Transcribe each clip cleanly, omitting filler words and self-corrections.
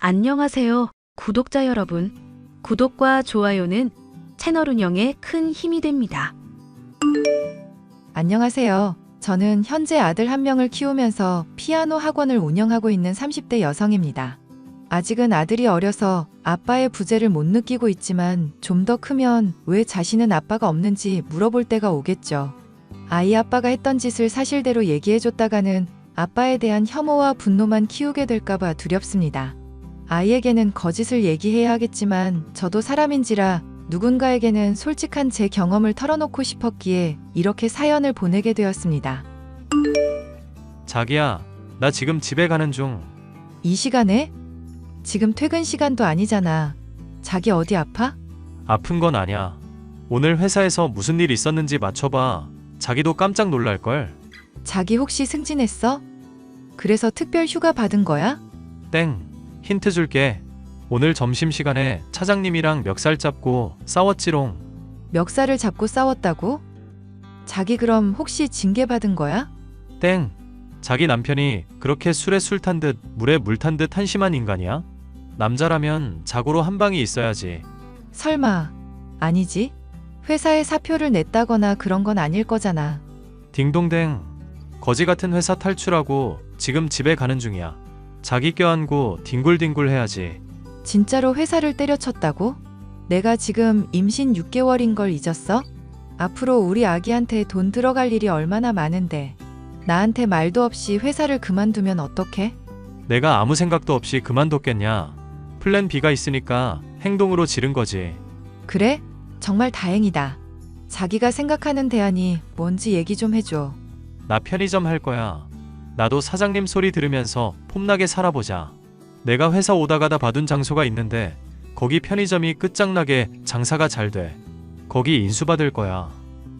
안녕하세요, 구독자 여러분. 구독과 좋아요는 채널 운영에 큰 힘이 됩니다. 안녕하세요. 저는 현재 아들 한 명을 키우면서 피아노 학원을 운영하고 있는 30대 여성입니다. 아직은 아들이 어려서 아빠의 부재를 못 느끼고 있지만 좀 더 크면 왜 자신은 아빠가 없는지 물어볼 때가 오겠죠. 아이 아빠가 했던 짓을 사실대로 얘기해줬다가는 아빠에 대한 혐오와 분노만 키우게 될까봐 두렵습니다. 아이에게는 거짓을 얘기해야 하겠지만 저도 사람인지라 누군가에게는 솔직한 제 경험을 털어놓고 싶었기에 이렇게 사연을 보내게 되었습니다. 자기야, 나 지금 집에 가는 중. 이 시간에? 지금 퇴근 시간도 아니잖아. 자기 어디 아파? 아픈 건 아냐. 오늘 회사에서 무슨 일 있었는지 맞춰봐. 자기도 깜짝 놀랄걸. 자기 혹시 승진했어? 그래서 특별 휴가 받은 거야? 땡. 힌트 줄게. 오늘 점심시간에 차장님이랑 멱살 잡고 싸웠지롱. 멱살을 잡고 싸웠다고? 자기 그럼 혹시 징계 받은 거야? 땡. 자기 남편이 그렇게 술에 술 탄 듯 물에 물 탄 듯 한심한 인간이야? 남자라면 자고로 한 방이 있어야지. 설마. 아니지? 회사에 사표를 냈다거나 그런 건 아닐 거잖아. 딩동댕. 거지 같은 회사 탈출하고 지금 집에 가는 중이야. 자기 껴안고 뒹굴뒹굴 해야지. 진짜로 회사를 때려쳤다고? 내가 지금 임신 6개월인 걸 잊었어? 앞으로 우리 아기한테 돈 들어갈 일이 얼마나 많은데 나한테 말도 없이 회사를 그만두면 어떡해? 내가 아무 생각도 없이 그만뒀겠냐. 플랜 B가 있으니까 행동으로 지른 거지. 그래? 정말 다행이다. 자기가 생각하는 대안이 뭔지 얘기 좀 해줘. 나 편의점 할 거야. 나도 사장님 소리 들으면서 폼나게 살아보자. 내가 회사 오다 가다 봐둔 장소가 있는데 거기 편의점이 끝장나게 장사가 잘 돼. 거기 인수받을 거야.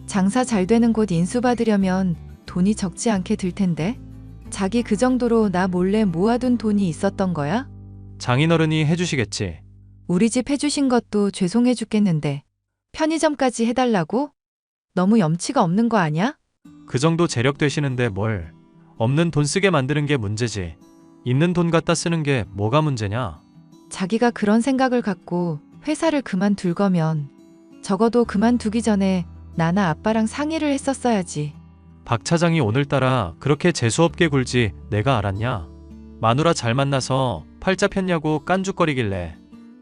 장사 잘 되는 곳 인수받으려면 돈이 적지 않게 들 텐데? 자기 그 정도로 나 몰래 모아둔 돈이 있었던 거야? 장인어른이 해주시겠지. 우리 집 해주신 것도 죄송해 죽겠는데 편의점까지 해달라고? 너무 염치가 없는 거 아니야? 그 정도 재력 되시는데 뭘. 없는 돈 쓰게 만드는 게 문제지. 있는 돈 갖다 쓰는 게 뭐가 문제냐? 자기가 그런 생각을 갖고 회사를 그만둘 거면 적어도 그만두기 전에 나나 아빠랑 상의를 했었어야지. 박 차장이 오늘따라 그렇게 재수없게 굴지 내가 알았냐? 마누라 잘 만나서 팔자 폈냐고 깐죽거리길래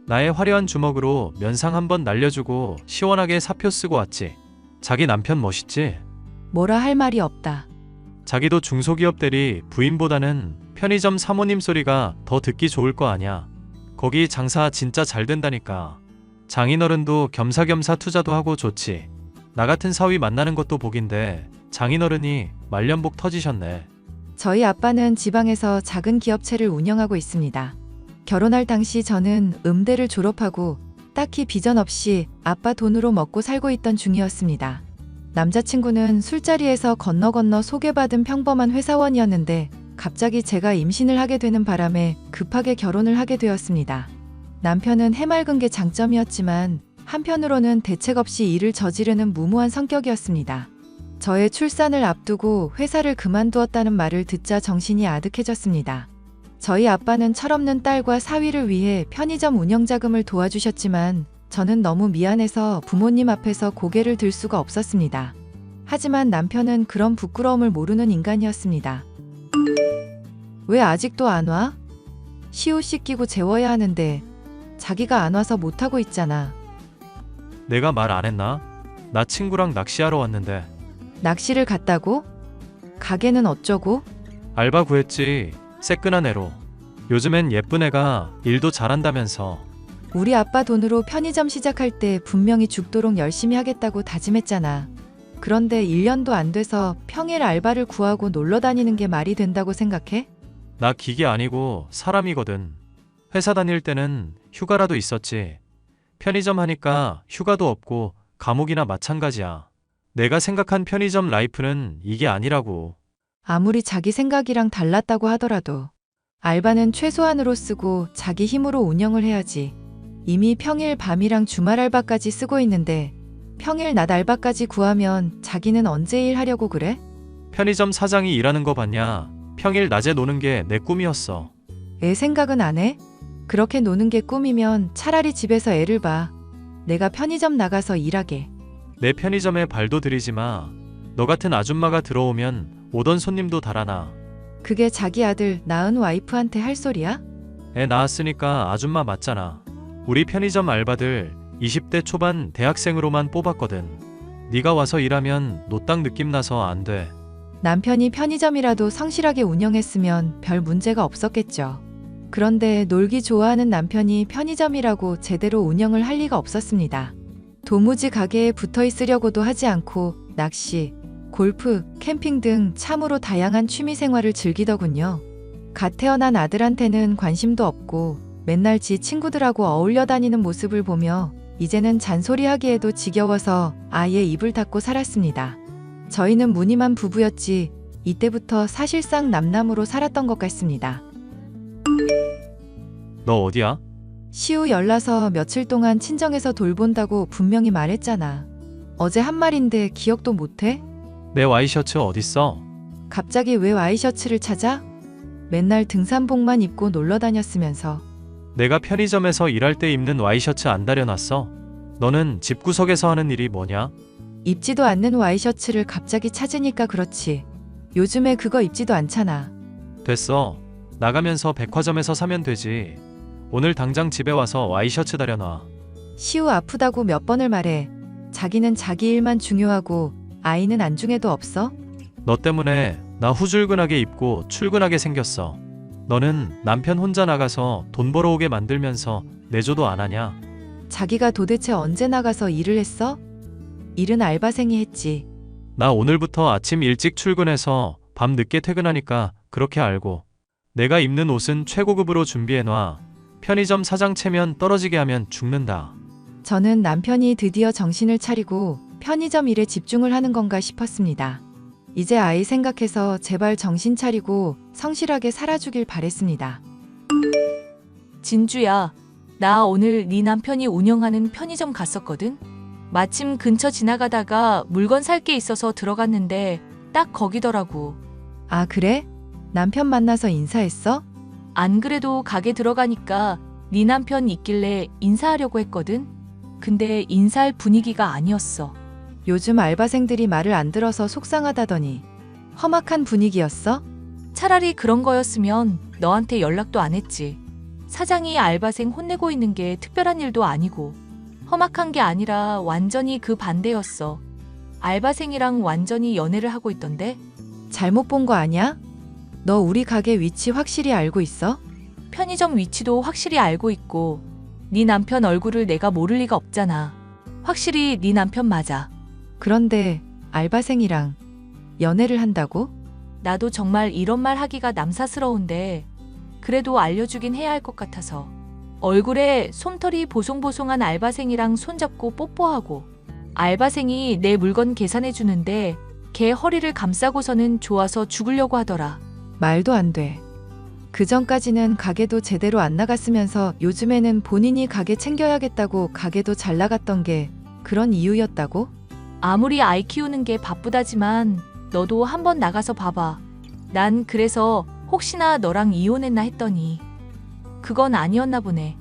나의 화려한 주먹으로 면상 한번 날려주고 시원하게 사표 쓰고 왔지. 자기 남편 멋있지? 뭐라 할 말이 없다. 자기도 중소기업 대리 부인보다는 편의점 사모님 소리가 더 듣기 좋을 거 아냐. 거기 장사 진짜 잘 된다니까. 장인어른도 겸사겸사 투자도 하고 좋지. 나 같은 사위 만나는 것도 복인데 장인어른이 말년복 터지셨네. 저희 아빠는 지방에서 작은 기업체를 운영하고 있습니다. 결혼할 당시 저는 음대를 졸업하고 딱히 비전 없이 아빠 돈으로 먹고 살고 있던 중이었습니다. 남자친구는 술자리에서 건너 소개받은 평범한 회사원이었는데 갑자기 제가 임신을 하게 되는 바람에 급하게 결혼을 하게 되었습니다. 남편은 해맑은 게 장점이었지만 한편으로는 대책 없이 일을 저지르는 무모한 성격이었습니다. 저의 출산을 앞두고 회사를 그만두었다는 말을 듣자 정신이 아득해졌습니다. 저희 아빠는 철없는 딸과 사위를 위해 편의점 운영 자금을 도와주셨지만 저는 너무 미안해서 부모님 앞에서 고개를 들 수가 없었습니다. 하지만 남편은 그런 부끄러움을 모르는 인간이었습니다. 왜 아직도 안 와? 시옷 씻기고 재워야 하는데 자기가 안 와서 못하고 있잖아. 내가 말 안 했나? 나 친구랑 낚시하러 왔는데. 낚시를 갔다고? 가게는 어쩌고? 알바 구했지. 새끈한 애로. 요즘엔 예쁜 애가 일도 잘한다면서. 우리 아빠 돈으로 편의점 시작할 때 분명히 죽도록 열심히 하겠다고 다짐했잖아. 그런데 1년도 안 돼서 평일 알바를 구하고 놀러 다니는 게 말이 된다고 생각해? 나 기계 아니고 사람이거든. 회사 다닐 때는 휴가라도 있었지. 편의점 하니까 휴가도 없고 감옥이나 마찬가지야. 내가 생각한 편의점 라이프는 이게 아니라고. 아무리 자기 생각이랑 달랐다고 하더라도 알바는 최소한으로 쓰고 자기 힘으로 운영을 해야지. 이미 평일 밤이랑 주말 알바까지 쓰고 있는데 평일 낮 알바까지 구하면 자기는 언제 일하려고 그래? 편의점 사장이 일하는 거 봤냐? 평일 낮에 노는 게 내 꿈이었어. 애 생각은 안 해? 그렇게 노는 게 꿈이면 차라리 집에서 애를 봐. 내가 편의점 나가서 일하게. 내 편의점에 발도 들이지 마. 너 같은 아줌마가 들어오면 오던 손님도 달아나. 그게 자기 아들 낳은 와이프한테 할 소리야? 애 낳았으니까 아줌마 맞잖아. 우리 편의점 알바들 20대 초반 대학생으로만 뽑았거든. 네가 와서 일하면 노땅 느낌 나서 안 돼. 남편이 편의점이라도 성실하게 운영했으면 별 문제가 없었겠죠. 그런데 놀기 좋아하는 남편이 편의점이라고 제대로 운영을 할 리가 없었습니다. 도무지 가게에 붙어 있으려고도 하지 않고 낚시, 골프, 캠핑 등 참으로 다양한 취미 생활을 즐기더군요. 갓 태어난 아들한테는 관심도 없고 맨날 지 친구들하고 어울려 다니는 모습을 보며 이제는 잔소리하기에도 지겨워서 아예 입을 닫고 살았습니다. 저희는 무늬만 부부였지 이때부터 사실상 남남으로 살았던 것 같습니다. 너 어디야? 시우 열나서 며칠 동안 친정에서 돌본다고 분명히 말했잖아. 어제 한 말인데 기억도 못해? 내 와이셔츠 어딨어? 갑자기 왜 와이셔츠를 찾아? 맨날 등산복만 입고 놀러 다녔으면서. 내가 편의점에서 일할 때 입는 와이셔츠 안 다려놨어? 너는 집구석에서 하는 일이 뭐냐? 입지도 않는 와이셔츠를 갑자기 찾으니까 그렇지. 요즘에 그거 입지도 않잖아. 됐어. 나가면서 백화점에서 사면 되지. 오늘 당장 집에 와서 와이셔츠 다려놔. 시우 아프다고 몇 번을 말해. 자기는 자기 일만 중요하고 아이는 안중에도 없어? 너 때문에 나 후줄근하게 입고 출근하게 생겼어. 너는 남편 혼자 나가서 돈 벌어오게 만들면서 내조도 안 하냐? 자기가 도대체 언제 나가서 일을 했어? 일은 알바생이 했지. 나 오늘부터 아침 일찍 출근해서 밤 늦게 퇴근하니까 그렇게 알고. 내가 입는 옷은 최고급으로 준비해놔. 편의점 사장 체면 떨어지게 하면 죽는다. 저는 남편이 드디어 정신을 차리고 편의점 일에 집중을 하는 건가 싶었습니다. 이제 아이 생각해서 제발 정신 차리고 성실하게 살아주길 바랬습니다. 진주야, 나 오늘 네 남편이 운영하는 편의점 갔었거든? 마침 근처 지나가다가 물건 살 게 있어서 들어갔는데 딱 거기더라고. 아, 그래? 남편 만나서 인사했어? 안 그래도 가게 들어가니까 네 남편 있길래 인사하려고 했거든? 근데 인사할 분위기가 아니었어. 요즘 알바생들이 말을 안 들어서 속상하다더니 험악한 분위기였어? 차라리 그런 거였으면 너한테 연락도 안 했지. 사장이 알바생 혼내고 있는 게 특별한 일도 아니고 험악한 게 아니라 완전히 그 반대였어. 알바생이랑 완전히 연애를 하고 있던데? 잘못 본 거 아니야? 너 우리 가게 위치 확실히 알고 있어? 편의점 위치도 확실히 알고 있고 네 남편 얼굴을 내가 모를 리가 없잖아. 확실히 네 남편 맞아. 그런데 알바생이랑 연애를 한다고? 나도 정말 이런 말 하기가 남사스러운데 그래도 알려주긴 해야 할 것 같아서. 얼굴에 솜털이 보송보송한 알바생이랑 손잡고 뽀뽀하고 알바생이 내 물건 계산해 주는데 걔 허리를 감싸고서는 좋아서 죽으려고 하더라. 말도 안 돼. 그 전까지는 가게도 제대로 안 나갔으면서 요즘에는 본인이 가게 챙겨야겠다고 가게도 잘 나갔던 게 그런 이유였다고? 아무리 아이 키우는 게 바쁘다지만 너도 한번 나가서 봐봐. 난 그래서 혹시나 너랑 이혼했나 했더니 그건 아니었나 보네.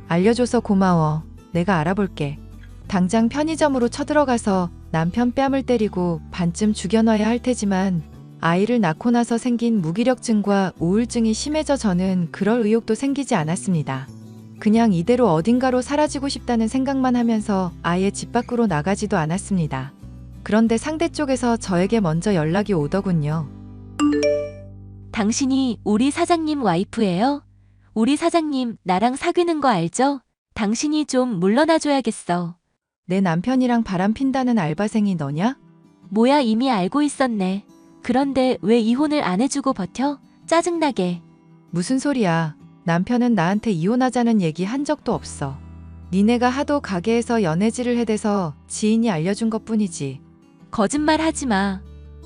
알려줘서 고마워. 내가 알아볼게. 당장 편의점으로 쳐들어가서 남편 뺨을 때리고 반쯤 죽여놔야 할 테지만 아이를 낳고 나서 생긴 무기력증과 우울증이 심해져 저는 그럴 의욕도 생기지 않았습니다. 그냥 이대로 어딘가로 사라지고 싶다는 생각만 하면서 아예 집 밖으로 나가지도 않았습니다. 그런데 상대 쪽에서 저에게 먼저 연락이 오더군요. 당신이 우리 사장님 와이프예요? 우리 사장님 나랑 사귀는 거 알죠? 당신이 좀 물러나줘야겠어. 내 남편이랑 바람 핀다는 알바생이 너냐? 뭐야 이미 알고 있었네. 그런데 왜 이혼을 안 해주고 버텨? 짜증나게. 무슨 소리야. 남편은 나한테 이혼하자는 얘기 한 적도 없어. 니네가 하도 가게에서 연애질을 해대서 지인이 알려준 것뿐이지. 거짓말 하지 마.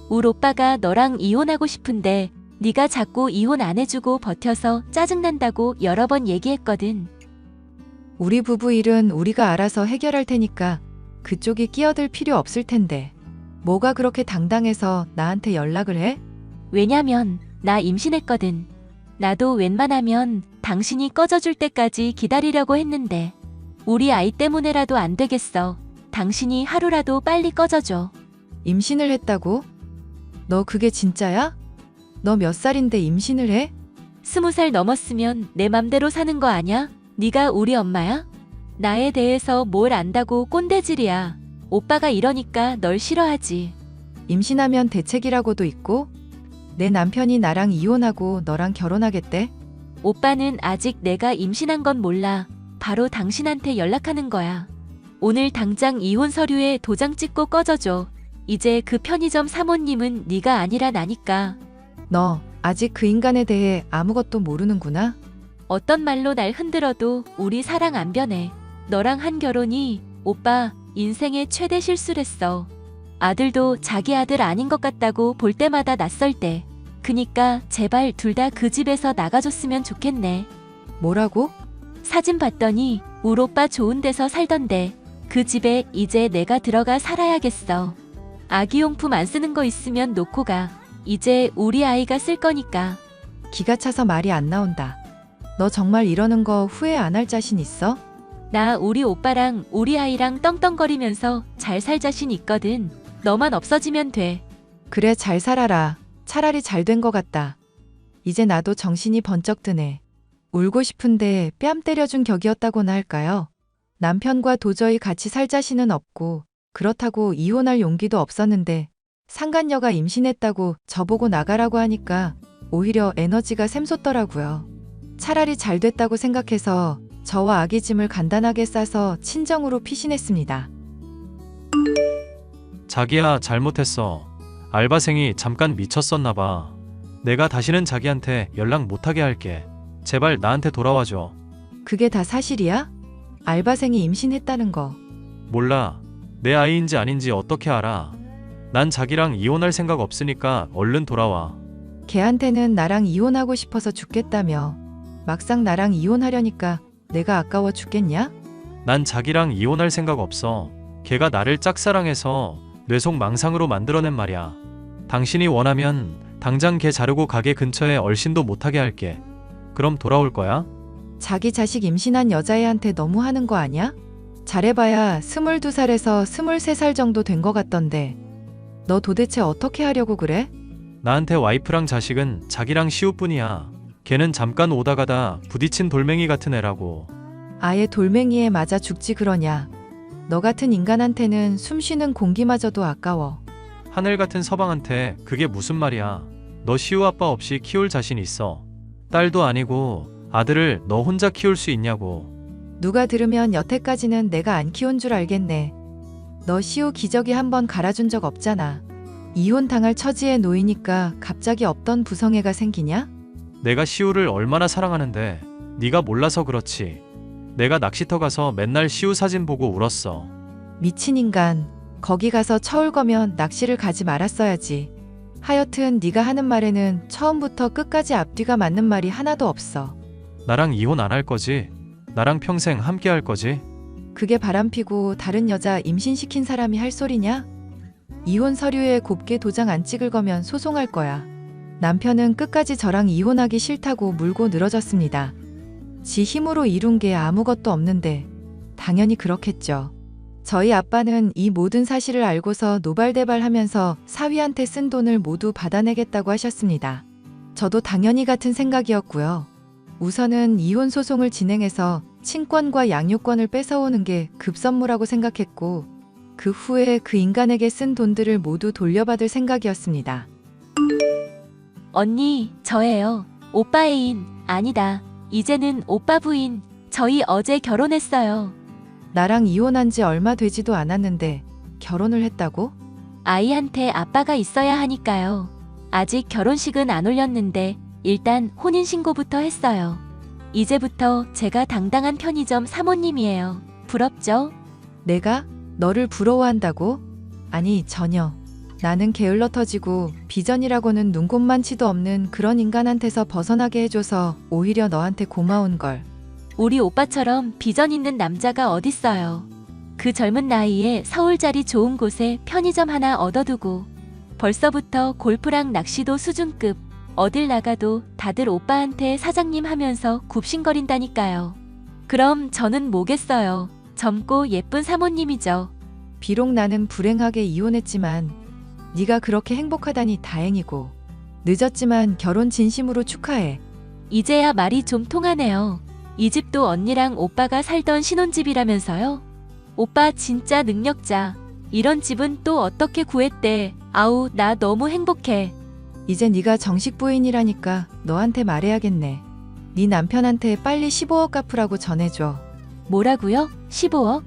울 오빠가 너랑 이혼하고 싶은데 네가 자꾸 이혼 안 해주고 버텨서 짜증난다고 여러 번 얘기했거든. 우리 부부 일은 우리가 알아서 해결할 테니까 그쪽이 끼어들 필요 없을 텐데. 뭐가 그렇게 당당해서 나한테 연락을 해? 왜냐면 나 임신했거든. 나도 웬만하면 당신이 꺼져줄 때까지 기다리려고 했는데 우리 아이 때문에라도 안 되겠어. 당신이 하루라도 빨리 꺼져줘. 임신을 했다고? 너 그게 진짜야? 너 몇 살인데 임신을 해? 20살 넘었으면 내 맘대로 사는 거 아냐? 네가 우리 엄마야? 나에 대해서 뭘 안다고 꼰대질이야. 오빠가 이러니까 널 싫어하지. 임신하면 대책이라고도 있고? 내 남편이 나랑 이혼하고 너랑 결혼하겠대? 오빠는 아직 내가 임신한 건 몰라. 바로 당신한테 연락하는 거야. 오늘 당장 이혼 서류에 도장 찍고 꺼져줘. 이제 그 편의점 사모님은 네가 아니라 나니까. 너 아직 그 인간에 대해 아무것도 모르는구나? 어떤 말로 날 흔들어도 우리 사랑 안 변해. 너랑 한 결혼이 오빠 인생의 최대 실수랬어. 아들도 자기 아들 아닌 것 같다고 볼 때마다 낯설 때. 그니까 제발 둘 다 그 집에서 나가줬으면 좋겠네. 뭐라고? 사진 봤더니 울 오빠 좋은 데서 살던데 그 집에 이제 내가 들어가 살아야겠어. 아기용품 안 쓰는 거 있으면 놓고 가. 이제 우리 아이가 쓸 거니까. 기가 차서 말이 안 나온다. 너 정말 이러는 거 후회 안 할 자신 있어? 나 우리 오빠랑 우리 아이랑 떵떵거리면서 잘 살 자신 있거든. 너만 없어지면 돼. 그래, 잘 살아라. 차라리 잘 된 거 같다. 이제 나도 정신이 번쩍 드네. 울고 싶은데 뺨 때려준 격이었다고나 할까요? 남편과 도저히 같이 살 자신은 없고 그렇다고 이혼할 용기도 없었는데 상간녀가 임신했다고 저보고 나가라고 하니까 오히려 에너지가 샘솟더라고요. 차라리 잘 됐다고 생각해서 저와 아기 짐을 간단하게 싸서 친정으로 피신했습니다. 자기야, 잘못했어. 알바생이 잠깐 미쳤었나 봐. 내가 다시는 자기한테 연락 못하게 할게. 제발 나한테 돌아와줘. 그게 다 사실이야? 알바생이 임신했다는 거. 몰라. 내 아이인지 아닌지 어떻게 알아. 난 자기랑 이혼할 생각 없으니까 얼른 돌아와. 걔한테는 나랑 이혼하고 싶어서 죽겠다며. 막상 나랑 이혼하려니까 내가 아까워 죽겠냐? 난 자기랑 이혼할 생각 없어. 걔가 나를 짝사랑해서 뇌속망상으로 만들어낸 말이야. 당신이 원하면 당장 걔 자르고 가게 근처에 얼씬도 못하게 할게. 그럼 돌아올 거야? 자기 자식 임신한 여자애한테 너무 하는 거 아니야? 잘해봐야 22살에서 23살 정도 된 거 같던데. 너 도대체 어떻게 하려고 그래? 나한테 와이프랑 자식은 자기랑 시우뿐이야. 걔는 잠깐 오다 가다 부딪힌 돌멩이 같은 애라고. 아예 돌멩이에 맞아 죽지 그러냐. 너 같은 인간한테는 숨 쉬는 공기마저도 아까워. 하늘 같은 서방한테 그게 무슨 말이야. 너 시우 아빠 없이 키울 자신 있어. 딸도 아니고 아들을 너 혼자 키울 수 있냐고. 누가 들으면 여태까지는 내가 안 키운 줄 알겠네. 너 시우 기저귀 한번 갈아준 적 없잖아. 이혼 당할 처지에 놓이니까 갑자기 없던 부성애가 생기냐? 내가 시우를 얼마나 사랑하는데 네가 몰라서 그렇지. 내가 낚시터 가서 맨날 시우 사진 보고 울었어. 미친 인간. 거기 가서 처울 거면 낚시를 가지 말았어야지. 하여튼 네가 하는 말에는 처음부터 끝까지 앞뒤가 맞는 말이 하나도 없어. 나랑 이혼 안 할 거지? 나랑 평생 함께 할 거지? 그게 바람피고 다른 여자 임신시킨 사람이 할 소리냐? 이혼 서류에 곱게 도장 안 찍을 거면 소송할 거야. 남편은 끝까지 저랑 이혼하기 싫다고 물고 늘어졌습니다. 지 힘으로 이룬 게 아무것도 없는데 당연히 그렇겠죠. 저희 아빠는 이 모든 사실을 알고서 노발대발하면서 사위한테 쓴 돈을 모두 받아내겠다고 하셨습니다. 저도 당연히 같은 생각이었고요. 우선은 이혼 소송을 진행해서 친권과 양육권을 뺏어오는 게 급선무라고 생각했고 그 후에 그 인간에게 쓴 돈들을 모두 돌려받을 생각이었습니다. 언니, 저예요. 오빠 애인. 아니다. 이제는 오빠 부인. 저희 어제 결혼했어요. 나랑 이혼한 지 얼마 되지도 않았는데 결혼을 했다고? 아이한테 아빠가 있어야 하니까요. 아직 결혼식은 안 올렸는데 일단 혼인신고부터 했어요. 이제부터 제가 당당한 편의점 사모님이에요. 부럽죠? 내가? 너를 부러워한다고? 아니, 전혀. 나는 게을러 터지고 비전이라고는 눈곱만치도 없는 그런 인간한테서 벗어나게 해줘서 오히려 너한테 고마운 걸. 우리 오빠처럼 비전 있는 남자가 어딨어요. 그 젊은 나이에 서울 자리 좋은 곳에 편의점 하나 얻어두고 벌써부터 골프랑 낚시도 수준급. 어딜 나가도 다들 오빠한테 사장님 하면서 굽신거린다니까요. 그럼 저는 뭐겠어요. 젊고 예쁜 사모님이죠. 비록 나는 불행하게 이혼했지만 네가 그렇게 행복하다니 다행이고 늦었지만 결혼 진심으로 축하해. 이제야 말이 좀 통하네요. 이 집도 언니랑 오빠가 살던 신혼집이라면서요? 오빠 진짜 능력자. 이런 집은 또 어떻게 구했대. 아우, 나 너무 행복해. 이제 네가 정식 부인이라니까 너한테 말해야겠네. 네 남편한테 빨리 15억 갚으라고 전해줘. 뭐라고요? 15억?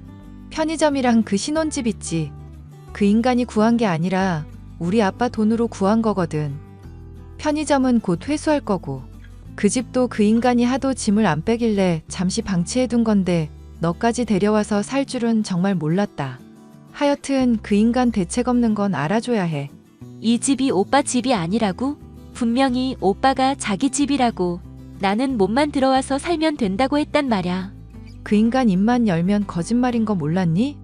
편의점이랑 그 신혼집 있지. 그 인간이 구한 게 아니라 우리 아빠 돈으로 구한 거거든. 편의점은 곧 회수할 거고 그 집도 그 인간이 하도 짐을 안 빼길래 잠시 방치해둔 건데 너까지 데려와서 살 줄은 정말 몰랐다. 하여튼 그 인간 대책 없는 건 알아줘야 해. 이 집이 오빠 집이 아니라고? 분명히 오빠가 자기 집이라고. 나는 몸만 들어와서 살면 된다고 했단 말야. 그 인간 입만 열면 거짓말인 거 몰랐니?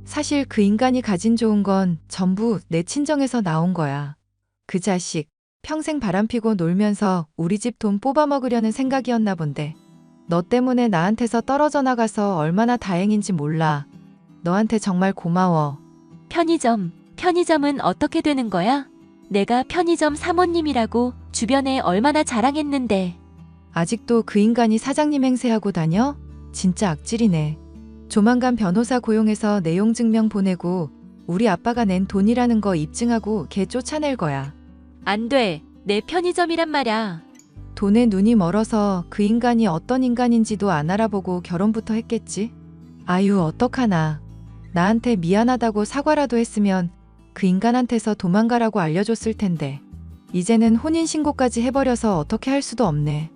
사실 그 인간이 가진 좋은 건 전부 내 친정에서 나온 거야. 그 자식 평생 바람피고 놀면서 우리 집 돈 뽑아먹으려는 생각이었나 본데. 너 때문에 나한테서 떨어져 나가서 얼마나 다행인지 몰라. 너한테 정말 고마워. 편의점은 어떻게 되는 거야? 내가 편의점 사모님이라고 주변에 얼마나 자랑했는데. 아직도 그 인간이 사장님 행세하고 다녀? 진짜 악질이네. 조만간 변호사 고용해서 내용 증명 보내고 우리 아빠가 낸 돈이라는 거 입증하고 걔 쫓아낼 거야. 안 돼. 내 편의점이란 말야. 돈에 눈이 멀어서 그 인간이 어떤 인간인지도 안 알아보고 결혼부터 했겠지? 아유, 어떡하나. 나한테 미안하다고 사과라도 했으면 그 인간한테서 도망가라고 알려줬을 텐데. 이제는 혼인신고까지 해버려서 어떻게 할 수도 없네.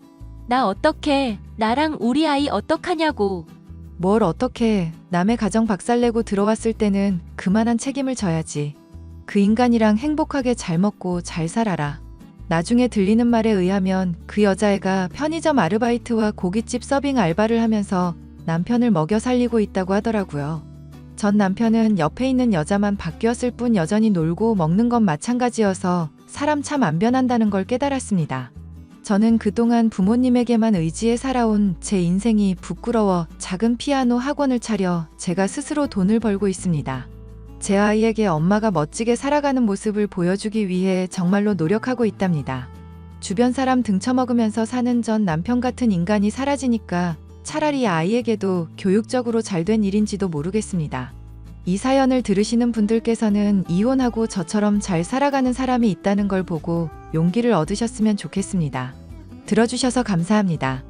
나 어떡해. 나랑 우리 아이 어떡하냐고. 뭘 어떡해. 남의 가정 박살내고 들어왔을 때는 그만한 책임을 져야지. 그 인간이랑 행복하게 잘 먹고 잘 살아라. 나중에 들리는 말에 의하면 그 여자애가 편의점 아르바이트와 고깃집 서빙 알바를 하면서 남편을 먹여 살리고 있다고 하더라고요. 전 남편은 옆에 있는 여자만 바뀌었을 뿐 여전히 놀고 먹는 건 마찬가지여서 사람 참 안 변한다는 걸 깨달았습니다. 저는 그동안 부모님에게만 의지해 살아온 제 인생이 부끄러워 작은 피아노 학원을 차려 제가 스스로 돈을 벌고 있습니다. 제 아이에게 엄마가 멋지게 살아가는 모습을 보여주기 위해 정말로 노력하고 있답니다. 주변 사람 등쳐먹으면서 사는 전 남편 같은 인간이 사라지니까 차라리 아이에게도 교육적으로 잘된 일인지도 모르겠습니다. 이 사연을 들으시는 분들께서는 이혼하고 저처럼 잘 살아가는 사람이 있다는 걸 보고 용기를 얻으셨으면 좋겠습니다. 들어주셔서 감사합니다.